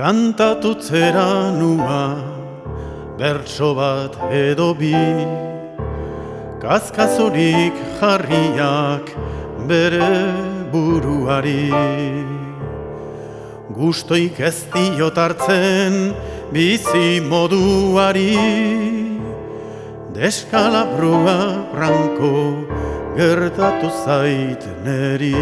Kantatutzera nua, bertso bat edo bi, kaskazorik jarriak bere buruari. Gustoik ez diot hartzen bizi moduari, deskalabrua branko gertatu zait neri.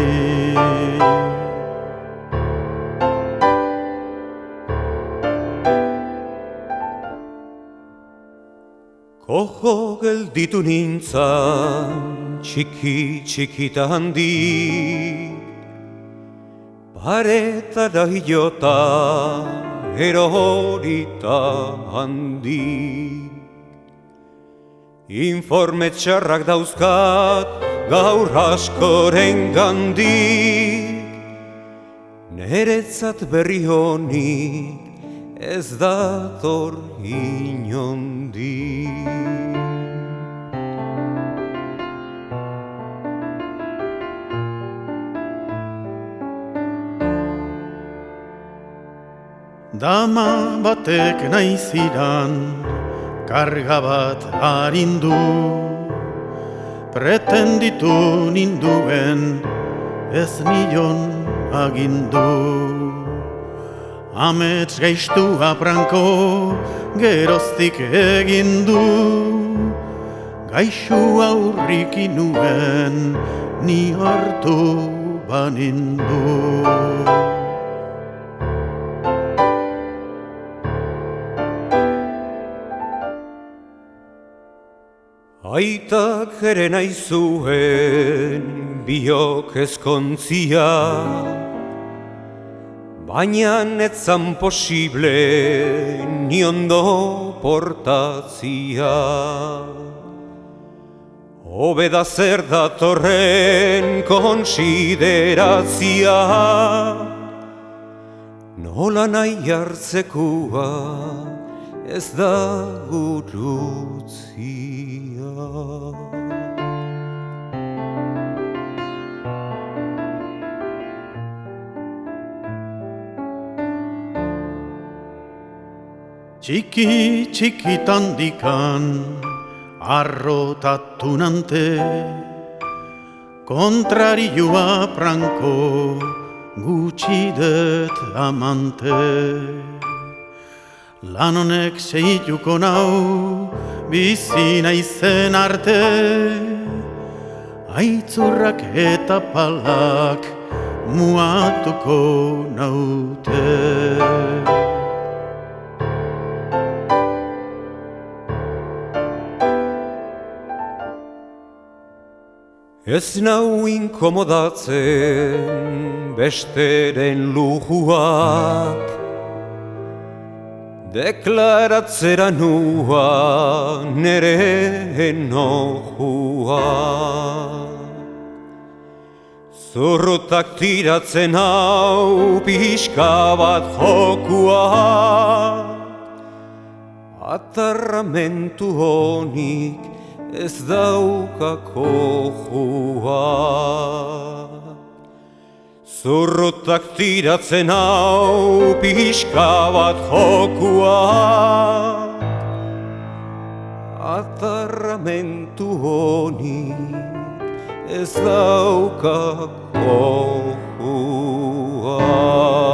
Kojo gelditu nintzan, txiki txikita handi, paretara hilota, erorita handi. Informe txarrak dauzkat, gaur askoren gandik, neretzat berri honik, ez dator inondik. Dama batek naiz iran, karga bat harindu, pretenditu ninduen ez nion agindu. Amets gaiztua branko geroztik egin du, gaixu aurrik inuen ni hartu banindu. Aitak ere nahi zuen biok ezkontzia, baina netzan posible ni ondo portatzia. Hobeda zer datorren konsiderazia, nola nahi hartzekua ez da gurutzia. Txiki txikitan dikan, arrotatu nante, kontrarioa pranko, gutxi det amante. Lan honek seituko nau, bizi naizen arte, aitzurrak eta palak muatuko naute. Ez nau inkomodatzen besteren lujuak, deklaratzera nua nere enojua. Zurrutak tiratzen hau pixka bat jokua, atarramentu honik ez daukako jua. Zurrutak tiratzen hau pixka bat jokua, atarramentu honik ez daukako jua.